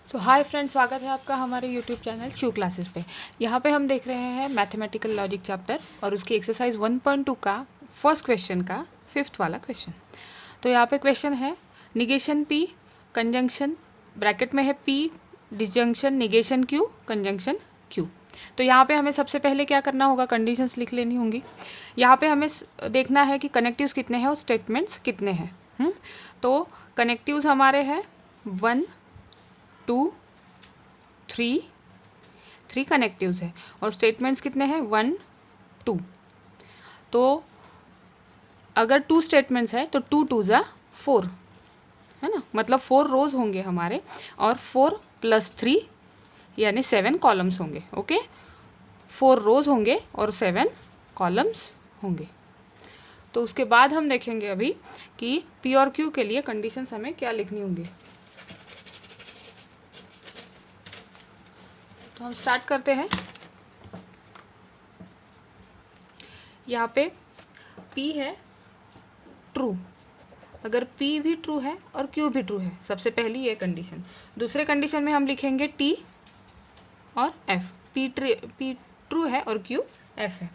तो hi friends, स्वागत है आपका हमारे यूट्यूब चैनल शिव क्लासेस पे। यहाँ पे हम देख रहे हैं मैथमेटिकल लॉजिक चैप्टर और उसकी एक्सरसाइज 1.2 का फर्स्ट क्वेश्चन का फिफ्थ वाला क्वेश्चन। तो यहाँ पे क्वेश्चन है निगेशन पी कंजंक्शन, ब्रैकेट में है P disjunction negation Q conjunction Q. तो यहाँ पे हमें सबसे पहले क्या करना होगा, कंडीशंस लिख लेनी होंगी। यहाँ पे हमें देखना है कि कनेक्टिव्स कितने हैं और स्टेटमेंट्स कितने हैं। तो कनेक्टिव्स हमारे हैं 1 2 3 कनेक्टिव्स है और स्टेटमेंट्स कितने हैं 1 2। तो अगर 2 स्टेटमेंट्स है तो 2 2 ज़ा 4 है ना, मतलब 4 रोज होंगे हमारे और 4 + 3 यानी 7 कॉलम्स होंगे। ओके, 4 रोज होंगे और 7 कॉलम्स होंगे। तो उसके बाद हम देखेंगे अभी कि पी और क्यू के लिए कंडीशंस हमें क्या लिखनी होंगी। तो हम स्टार्ट करते हैं। यहाँ पे P है ट्रू, अगर P भी ट्रू है और Q भी ट्रू है, सबसे पहली ये कंडीशन। दूसरे कंडीशन में हम लिखेंगे T और F, P ट्रू है और Q F है।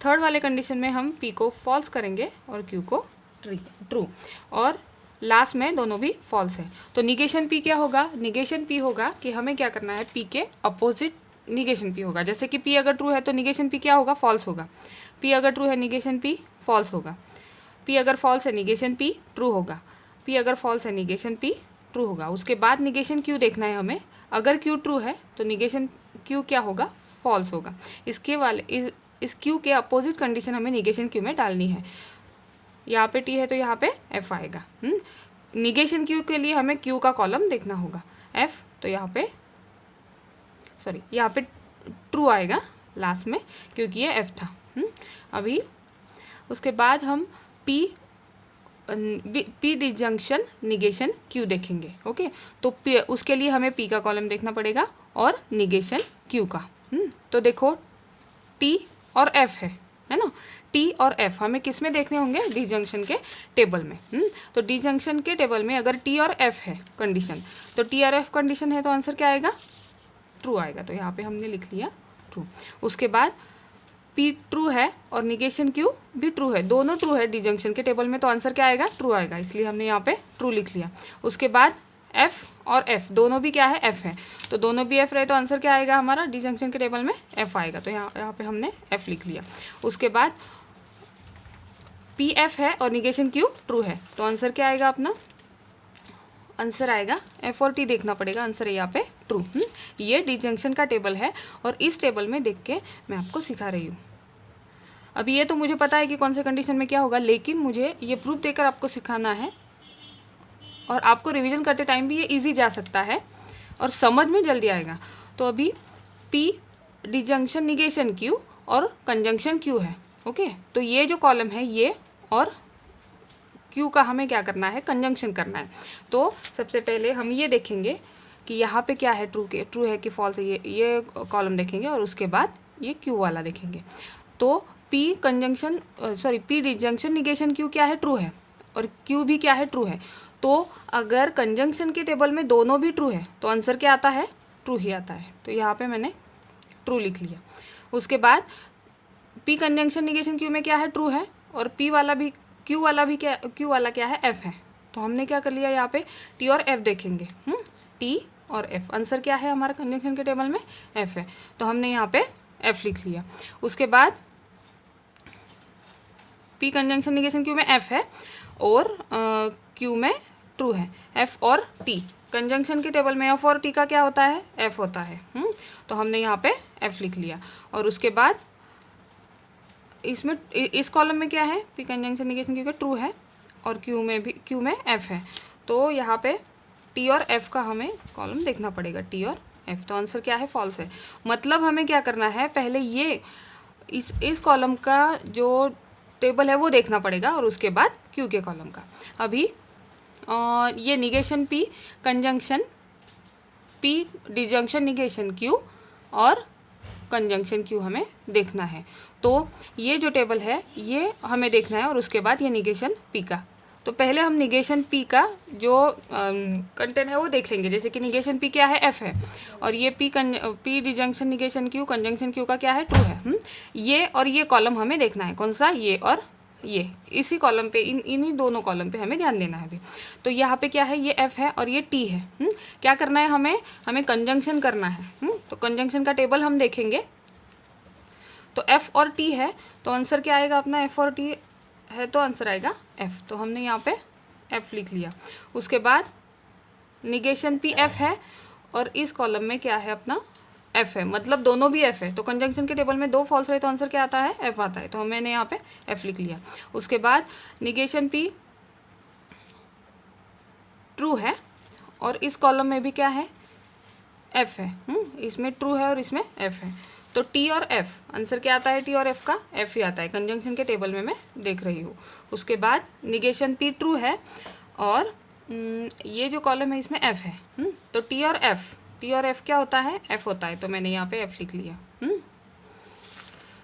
थर्ड वाले कंडीशन में हम P को फॉल्स करेंगे और Q को ट्रू, और लास्ट में दोनों भी फॉल्स है। तो निगेशन P क्या होगा, निगेशन P होगा कि हमें क्या करना है, P के अपोजिट निगेशन P होगा। जैसे कि P अगर ट्रू है तो निगेशन P क्या होगा, फॉल्स होगा। P अगर ट्रू है निगेशन P फॉल्स होगा। P अगर फॉल्स है निगेशन P ट्रू होगा। P अगर फॉल्स है निगेशन P ट्रू होगा। उसके बाद निगेशन Q देखना है हमें। अगर Q ट्रू है तो निगेशन Q क्या होगा, फॉल्स होगा। इस Q के अपोजिट कंडीशन हमें निगेशन Q में डालनी है। यहाँ पे T है तो यहाँ पे F आएगा। निगेशन Q के लिए हमें Q का कॉलम देखना होगा F, तो यहाँ पे ट्रू आएगा लास्ट में क्योंकि ये F था। अभी उसके बाद हम P डिसजंक्शन निगेशन Q देखेंगे। ओके, तो उसके लिए हमें P का कॉलम देखना पड़ेगा और निगेशन Q का। तो देखो T और F है ना, T और F हमें किस में देखने होंगे, डिसजंक्शन के टेबल में। तो डिसजंक्शन के टेबल में अगर T और F है कंडीशन, तो T और F कंडीशन है तो आंसर क्या आएगा, ट्रू आएगा। तो यहाँ पे हमने लिख लिया ट्रू। उसके बाद P ट्रू है और निगेशन Q भी ट्रू है, दोनों ट्रू है डिसजंक्शन के टेबल में, तो आंसर क्या आएगा, ट्रू आएगा, इसलिए हमने यहाँ पे ट्रू लिख लिया। उसके बाद F और F दोनों भी क्या है, F है, तो दोनों भी F रहे तो आंसर क्या आएगा हमारा, डिसजंक्शन के टेबल में F आएगा। तो यहाँ पे हमने F लिख लिया। उसके बाद P F है और निगेशन Q ट्रू है, तो आंसर क्या आएगा अपना, आंसर आएगा F और T देखना पड़ेगा, आंसर है यहाँ पे ट्रू। ये डिसजंक्शन का टेबल है और इस टेबल में देख के मैं आपको सिखा रही हूँ। अभी ये तो मुझे पता है कि कौन से कंडीशन में क्या होगा, लेकिन मुझे ये प्रूफ देकर आपको सिखाना है और आपको रिवीजन करते टाइम भी ये इजी जा सकता है और समझ में जल्दी आएगा। तो अभी P डिसजंक्शन निगेशन Q और कंजंक्शन Q है। ओके, तो ये जो कॉलम है ये और Q का हमें क्या करना है, कंजंक्शन करना है। तो सबसे पहले हम ये देखेंगे कि यहाँ पे क्या है, ट्रू है कि फॉल्स है, ये कॉलम देखेंगे और उसके बाद ये Q वाला देखेंगे। तो P डिसजंक्शन निगेशन Q क्या है, ट्रू है, और Q भी क्या है, ट्रू है। तो अगर कंजंक्शन के टेबल में दोनों भी ट्रू है तो आंसर क्या आता है, ट्रू ही आता है। तो यहाँ पे मैंने ट्रू लिख लिया। उसके बाद P कंजंक्शन निगेशन Q में क्या है, ट्रू है, और Q वाला क्या है, F है। तो हमने क्या कर लिया, यहाँ पे T और F देखेंगे। T और F, आंसर क्या है हमारा कंजंक्शन के टेबल में, F है, तो हमने यहाँ पे F लिख लिया। उसके बाद P कंजंक्शन निगेशन Q में F है और Q में ट्रू है। F और T कंजंक्शन के टेबल में F और T का क्या होता है, F होता है। तो हमने यहाँ पे F लिख लिया। और उसके बाद इस कॉलम में क्या है, P कंजंक्शन निगेशन Q का ट्रू है और Q में F है, तो यहाँ पे T और F का हमें कॉलम देखना पड़ेगा, T और F। तो आंसर क्या है, फॉल्स है। मतलब हमें क्या करना है, पहले ये इस कॉलम का जो टेबल है वो देखना पड़ेगा और उसके बाद Q के कॉलम का। अभी ये negation P conjunction P disjunction negation Q और कंजंक्शन Q हमें देखना है। तो ये जो टेबल है ये हमें देखना है और उसके बाद ये निगेशन P का तो पहले हम निगेशन पी का जो कंटेंट है वो देख लेंगे। जैसे कि निगेशन पी क्या है, एफ है, और ये P disjunction negation Q conjunction Q का क्या है, ट्रू है। ये और ये कॉलम हमें देखना है, कौन सा, ये और ये, इसी कॉलम पे, इन्हीं दोनों कॉलम पे हमें ध्यान देना है अभी। तो यहाँ पे क्या है, ये एफ है और ये टी है। क्या करना है हमें कंजंक्शन करना है। तो कंजंक्शन का टेबल हम देखेंगे। तो एफ और टी है तो आंसर क्या आएगा अपना, एफ और टी है तो आंसर आएगा एफ। तो हमने यहाँ पे एफ लिख लिया। उसके बाद निगेशन पी एफ है और इस कॉलम में क्या है अपना, एफ है, मतलब दोनों भी एफ है। तो कंजंक्शन के टेबल में 2 फॉल्स रहे तो आंसर क्या आता है, एफ आता है। तो मैंने यहाँ पे एफ लिख लिया। उसके बाद निगेशन पी ट्रू है और इस कॉलम में भी क्या है, एफ है। इसमें ट्रू है और इसमें एफ है। तो टी और एफ, आंसर क्या आता है, टी और एफ का एफ ही आता है। कंजंक्शन के टेबल में मैं देख रही हूँ। उसके बाद निगेशन पी ट्रू है और ये जो कॉलम है इसमें एफ है। तो टी और एफ क्या होता है, एफ होता है। तो मैंने यहाँ पे एफ लिख लिया।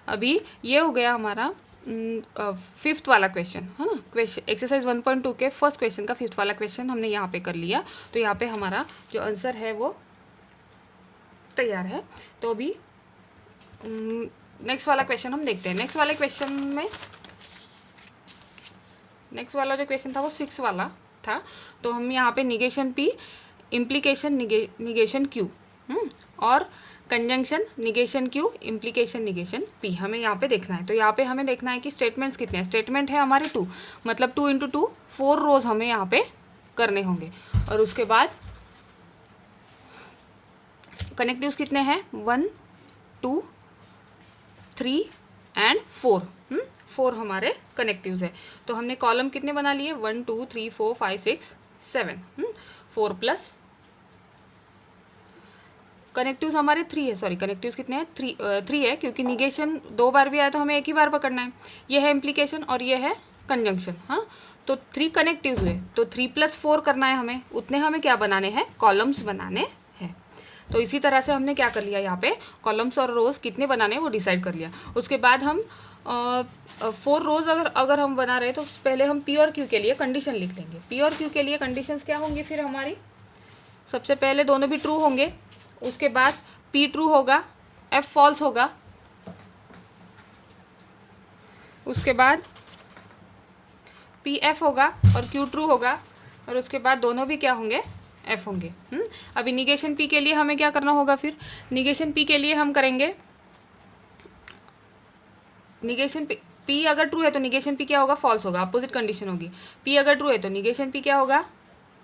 अभी ये हो गया हमारा 5th वाला क्वेश्चन, है ना। क्वेश्चन एक्सरसाइज 1.2 के फर्स्ट क्वेश्चन का 5th वाला क्वेश्चन हमने यहाँ पे कर लिया। तो यहाँ पे हमारा जो आंसर है वो तैयार है। तो अभी नेक्स्ट वाला क्वेश्चन हम देखते हैं। नेक्स्ट वाले क्वेश्चन में, नेक्स्ट वाला जो क्वेश्चन था वो 6 वाला था। तो हम यहाँ पे negation P implication negation Q और conjunction negation Q implication negation P हमें यहाँ पे देखना है। तो यहाँ पे हमें देखना है कि स्टेटमेंट्स कितने हैं। स्टेटमेंट है हमारे 2, मतलब 2 × 2 4 रोज हमें यहाँ पे करने होंगे। और उसके बाद कनेक्टिव्स कितने हैं, 1 2 3 एंड 4। 4 हमारे कनेक्टिव्स है। तो हमने कॉलम कितने बना लिए, 1 2 3 4 5 6 7। 4 प्लस कनेक्टिव्स हमारे 3 है। सॉरी, कनेक्टिव्स कितने हैं, 3 है, क्योंकि निगेशन 2 बार भी आया तो हमें एक ही बार पकड़ना है। ये है इम्प्लीकेशन और ये है कंजंक्शन। हाँ, तो 3 कनेक्टिव्स हुए तो 3 + 4 करना है हमें। उतने हमें क्या बनाने हैं, कॉलम्स बनाने हैं। तो इसी तरह से हमने क्या कर लिया, यहाँ पे कॉलम्स और रोज कितने बनाने हैं वो डिसाइड कर लिया। उसके बाद हम 4 रोज अगर हम बना रहे तो पहले हम पी और क्यू के लिए कंडीशन लिख लेंगे। पी और क्यू के लिए कंडीशंस क्या होंगी फिर हमारी, सबसे पहले दोनों भी ट्रू होंगे। उसके बाद पी ट्रू होगा, एफ फॉल्स होगा। उसके बाद पी एफ होगा और क्यू ट्रू होगा। और उसके बाद दोनों भी क्या होंगे, एफ होंगे। अभी निगेशन पी के लिए हमें क्या करना होगा, फिर निगेशन पी के लिए हम करेंगे, निगेशन पी अगर ट्रू है तो निगेशन पी क्या होगा, फॉल्स होगा, अपोजिट कंडीशन होगी। पी अगर ट्रू है तो निगेशन पी क्या होगा,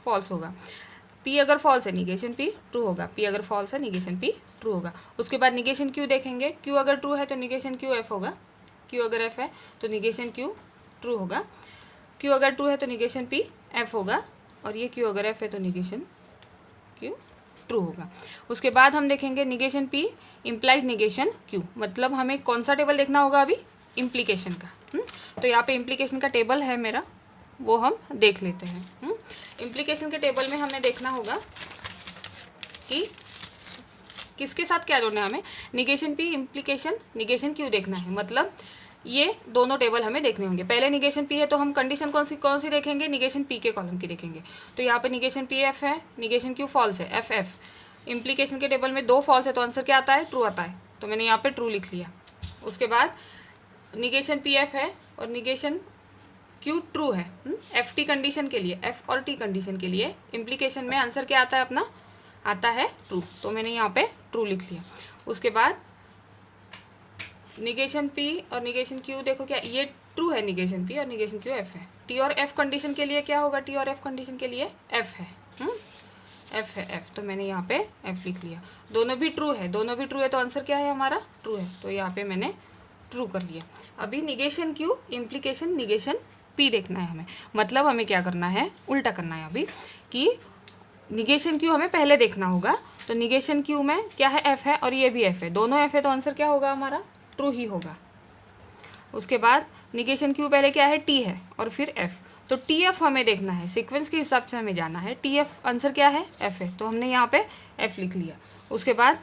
फॉल्स होगा। पी अगर फॉल्स है निगेशन पी ट्रू होगा। पी अगर फॉल्स है निगेशन पी ट्रू होगा। उसके बाद निगेशन क्यू देखेंगे। क्यू अगर ट्रू है तो निगेशन क्यू एफ होगा। क्यू अगर एफ है तो निगेशन क्यू ट्रू होगा। क्यू अगर ट्रू है तो निगेशन पी एफ होगा। और ये क्यू अगर एफ है तो निगेशन क्यू ट्रू होगा। उसके बाद हम देखेंगे negation P implies negation Q, मतलब हमें कौन सा टेबल देखना होगा अभी, इम्प्लीकेशन का। तो यहाँ पे इम्प्लीकेशन का टेबल है मेरा, वो हम देख लेते हैं। इम्प्लीकेशन के टेबल में हमें देखना होगा कि किसके साथ क्या जोड़ना है हमें, negation P implication negation Q देखना है। मतलब ये दोनों टेबल हमें देखने होंगे। पहले निगेशन पी है तो हम कंडीशन कौन सी देखेंगे, निगेशन पी के कॉलम की देखेंगे। तो यहाँ पे निगेशन पी एफ है, निगेशन क्यू फॉल्स है, एफ एफ। इम्प्लीकेशन के टेबल में 2 फॉल्स है तो आंसर क्या आता है, ट्रू आता है। तो मैंने यहाँ पे ट्रू लिख लिया। उसके बाद निगेशन पी एफ है और निगेशन क्यू ट्रू है एफ टी कंडीशन के लिए, एफ और टी कंडीशन के लिए। इम्प्लीकेशन में आंसर क्या आता है अपना, आता है ट्रू। तो मैंने यहाँ पे ट्रू लिख लिया। उसके बाद निगेशन पी और निगेशन क्यू, देखो क्या ये ट्रू है, निगेशन पी और निगेशन क्यू एफ है। टी और एफ कंडीशन के लिए क्या होगा, टी और एफ कंडीशन के लिए एफ है। एफ है एफ। तो मैंने यहाँ पे एफ लिख लिया। दोनों भी ट्रू है, दोनों भी ट्रू है तो आंसर क्या है हमारा, ट्रू है। तो यहाँ पे मैंने ट्रू कर लिया। अभी negation Q implication negation P देखना है हमें, मतलब हमें क्या करना है, उल्टा करना है अभी, कि निगेशन क्यू हमें पहले देखना होगा। तो निगेशन क्यू में क्या है, एफ है और ये भी एफ है, दोनों एफ है तो आंसर क्या होगा हमारा, ट्रू ही होगा। उसके बाद निगेशन क्यू पहले क्या है, टी है और फिर एफ। तो टी एफ हमें देखना है, सीक्वेंस के हिसाब से हमें जाना है। टी एफ आंसर क्या है, एफ है, तो हमने यहाँ पे एफ लिख लिया। उसके बाद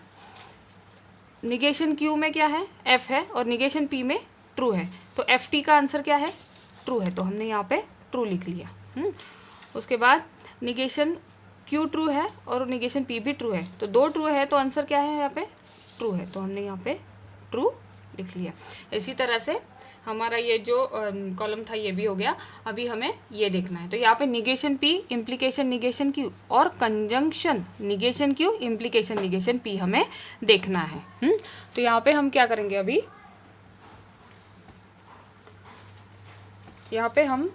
निगेशन क्यू में क्या है, एफ है और निगेशन पी में ट्रू है। तो एफ टी का आंसर क्या है, ट्रू है, तो हमने यहाँ पे ट्रू लिख लिया। उसके बाद निगेशन क्यू ट्रू है और निगेशन पी भी ट्रू है, तो दो ट्रू है तो आंसर क्या है यहाँ पे ट्रू है, तो हमने यहाँ पे ट्रू लिख लिया। इसी तरह से हमारा ये जो कॉलम था ये भी हो गया। अभी हमें ये देखना है, तो यहाँ पे negation P implication negation Q और conjunction negation Q implication negation P हमें देखना है। तो यहाँ पे हम क्या करेंगे, अभी यहाँ पे हम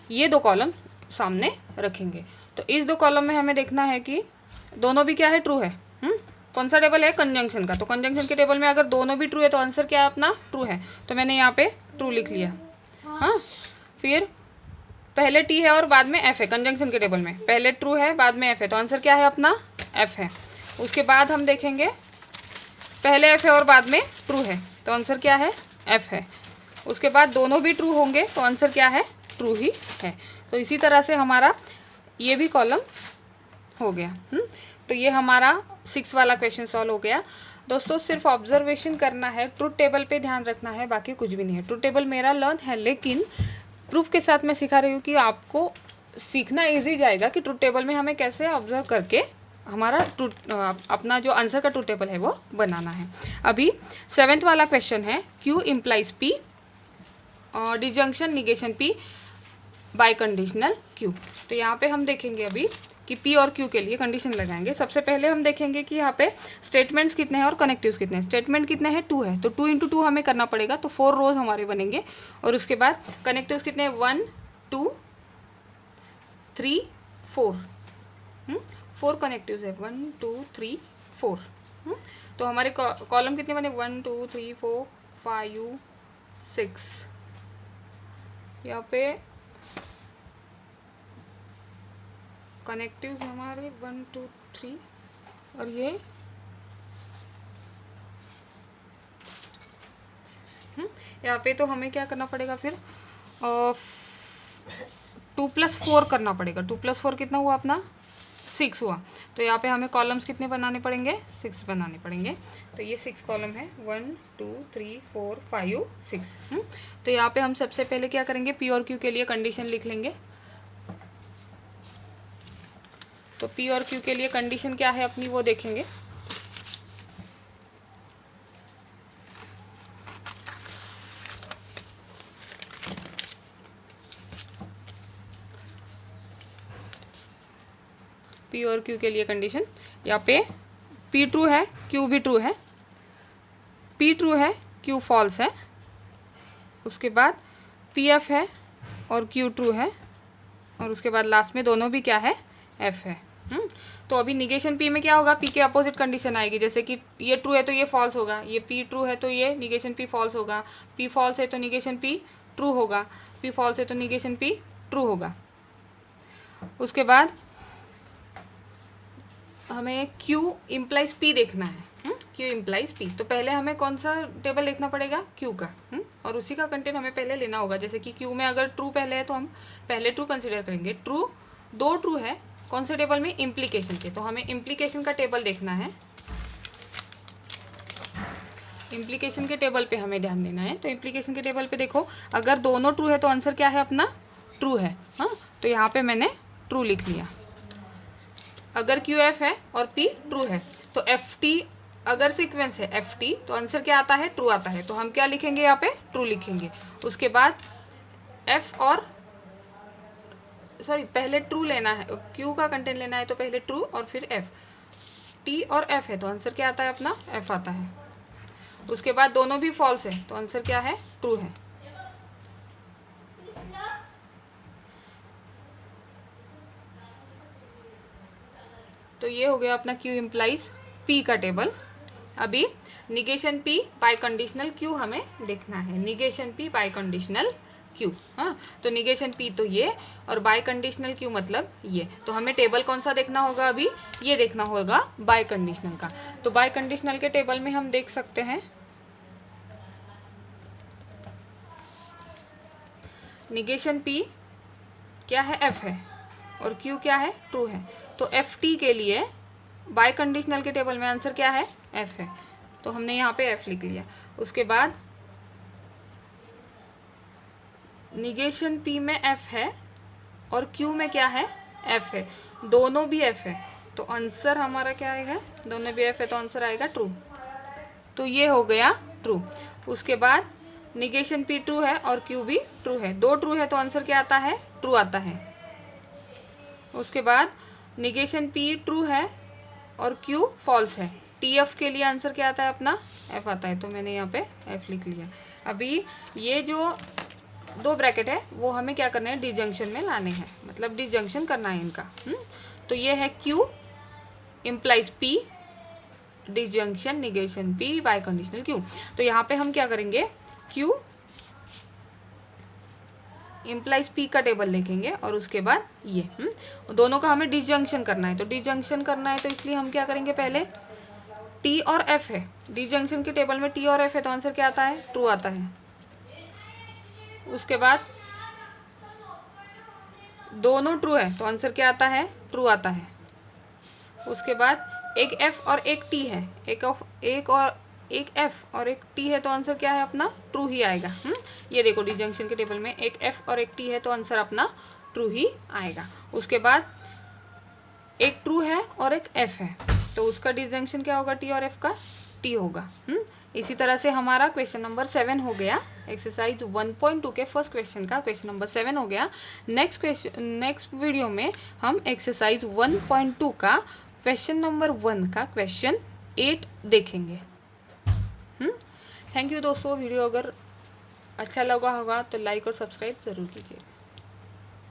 ये दो कॉलम सामने रखेंगे। तो इस दो कॉलम में हमें देखना है कि दोनों भी क्या है ट्रू है। कौन सा टेबल है, कंजंक्शन का। तो कंजंक्शन के टेबल में अगर दोनों भी ट्रू है तो आंसर क्या है अपना ट्रू है, तो मैंने यहाँ पे ट्रू लिख लिया। हाँ, फिर पहले टी है और बाद में एफ है, कंजंक्शन के टेबल में पहले ट्रू है बाद में एफ है, तो आंसर क्या है अपना एफ है। उसके बाद हम देखेंगे पहले एफ है और बाद में ट्रू है, तो आंसर क्या है एफ है। उसके बाद दोनों भी ट्रू होंगे तो आंसर क्या है ट्रू ही है। तो इसी तरह से हमारा ये भी कॉलम हो गया। तो ये हमारा 6 वाला क्वेश्चन सॉल्व हो गया। दोस्तों सिर्फ ऑब्जर्वेशन करना है, ट्रूथ टेबल पे ध्यान रखना है, बाकी कुछ भी नहीं है। ट्रूथ टेबल मेरा लर्न है, लेकिन प्रूफ के साथ मैं सिखा रही हूँ कि आपको सीखना ईजी जाएगा कि ट्रूथ टेबल में हमें कैसे ऑब्जर्व करके हमारा अपना जो आंसर का ट्रूथ टेबल है वो बनाना है। अभी 7th वाला क्वेश्चन है, Q implies P disjunction negation P bye conditional Q. तो यहाँ पे हम देखेंगे अभी कि पी और क्यू के लिए कंडीशन लगाएंगे। सबसे पहले हम देखेंगे कि यहाँ पे स्टेटमेंट्स कितने हैं और कनेक्टिव्स कितने हैं। स्टेटमेंट कितने हैं 2 है, तो 2 × 2 हमें करना पड़ेगा, तो 4 रोज हमारे बनेंगे। और उसके बाद कनेक्टिव्स कितने हैं 1 2 3 4 4 कनेक्टिव्स है 1 2 3 4। तो हमारे कॉलम कितने बने 1 2 3 4 5 6। यहाँ पे कनेक्टिव्स हमारे 1 2 3 और ये यहाँ पे तो हमें क्या करना पड़ेगा फिर 2 + 4 करना पड़ेगा। 2 + 4 कितना हुआ अपना 6 हुआ। तो यहाँ पे हमें कॉलम्स कितने बनाने पड़ेंगे 6 बनाने पड़ेंगे। तो ये 6 कॉलम है 1 2 3 4 5 6। तो यहाँ पे हम सबसे पहले क्या करेंगे, पी और क्यू के लिए कंडीशन लिख लेंगे। तो पी और क्यू के लिए कंडीशन क्या है अपनी वो देखेंगे। पी और क्यू के लिए कंडीशन, यहाँ पे पी ट्रू है क्यू भी ट्रू है, पी ट्रू है क्यू फॉल्स है, उसके बाद पी एफ है और क्यू ट्रू है, और उसके बाद लास्ट में दोनों भी क्या है एफ है। तो अभी निगेशन पी में क्या होगा, पी के अपोजिट कंडीशन आएगी। जैसे कि ये ट्रू है तो ये फॉल्स होगा, ये पी ट्रू है तो ये निगेशन पी फॉल्स होगा, पी फॉल्स है तो निगेशन पी ट्रू होगा, पी फॉल्स है तो निगेशन पी ट्रू होगा। उसके बाद हमें Q इम्प्लाइज P देखना है। Q इम्प्लाइज P, तो पहले हमें कौन सा टेबल देखना पड़ेगा Q का, और उसी का कंटेंट हमें पहले लेना होगा। जैसे कि Q में अगर ट्रू पहले है तो हम पहले ट्रू कंसीडर करेंगे। ट्रू 2 ट्रू है कौन से टेबल में, इम्प्लीकेशन के, तो हमें इम्प्लीकेशन का टेबल देखना है। इम्प्लीकेशन के टेबल पे हमें ध्यान देना है। तो इम्प्लीकेशन के टेबल पे देखो, अगर दोनों ट्रू है तो आंसर क्या है अपना ट्रू है। हाँ, तो यहाँ पे मैंने ट्रू लिख लिया। अगर क्यू एफ है और पी ट्रू है तो एफ टी अगर सीक्वेंस है एफ टी तो आंसर क्या आता है ट्रू आता है। तो हम क्या लिखेंगे यहाँ पे ट्रू लिखेंगे। उसके बाद एफ और पहले ट्रू लेना है, क्यू का कंटेंट लेना है तो पहले ट्रू और फिर एफ। टी और एफ है तो आंसर क्या आता है अपना एफ आता है। उसके बाद दोनों भी फॉल्स है तो आंसर क्या है ट्रू है। तो ये हो गया अपना Q इम्प्लाइज P का टेबल। अभी negation P bye conditional Q हमें देखना है। Negation P bye conditional Q, हाँ, तो निगेशन P तो ये और बाय कंडीशनल Q मतलब ये। तो हमें टेबल कौन सा देखना होगा, अभी ये देखना होगा बाय कंडीशनल का। तो बाय कंडीशनल के टेबल में हम देख सकते हैं निगेशन P क्या है F है और Q क्या है ट्रू है। तो एफ टी के लिए बाय कंडीशनल के टेबल में आंसर क्या है एफ है। तो हमने यहाँ पे एफ लिख लिया। उसके बाद निगेशन पी में एफ है और क्यू में क्या है, एफ है, दोनों भी एफ है, तो आंसर हमारा क्या आएगा, दोनों भी एफ है तो आंसर आएगा ट्रू। तो ये हो गया ट्रू। उसके बाद निगेशन पी ट्रू है और क्यू भी ट्रू है, दो ट्रू है तो आंसर क्या आता है, ट्रू आता है। उसके बाद निगेशन पी ट्रू है और क्यू फॉल्स है, टी एफ के लिए आंसर क्या आता है अपना, एफ आता है, तो मैंने यहाँ पे एफ लिख लिया। अभी ये जो दो ब्रैकेट है वो हमें क्या करना है, डिजंक्शन में लाने हैं, मतलब डिजंक्शन करना है इनका। तो ये है Q implies P, disjunction negation P bye conditional Q. तो यहाँ पे हम क्या करेंगे, क्यू इम्प्लाइज पी का टेबल लिखेंगे और उसके बाद ये दोनों का हमें डिजंक्शन करना है। तो डिजंक्शन करना है तो इसलिए हम क्या करेंगे, पहले टी और एफ है, डिजंक्शन के टेबल में टी और एफ है तो आंसर क्या आता है, ट्रू आता है। उसके बाद दोनों ट्रू है तो आंसर क्या आता है, ट्रू आता है। उसके बाद एक एफ और एक टी है, एक एफ और एक टी है तो आंसर क्या है अपना, ट्रू ही आएगा। ये देखो डिजंक्शन के टेबल में एक एफ और एक टी है तो आंसर अपना ट्रू ही आएगा। उसके बाद एक ट्रू है और एक एफ है तो उसका डिजंक्शन क्या होगा, टी और एफ का टी होगा। इसी तरह से हमारा क्वेश्चन नंबर 7 हो गया, एक्सरसाइज 1.2 के फर्स्ट क्वेश्चन का क्वेश्चन नंबर 7 हो गया। नेक्स्ट वीडियो में हम एक्सरसाइज 1.2 का क्वेश्चन नंबर 1 का क्वेश्चन 8 देखेंगे। थैंक यू दोस्तों, वीडियो अगर अच्छा लगा होगा तो लाइक और सब्सक्राइब ज़रूर कीजिए।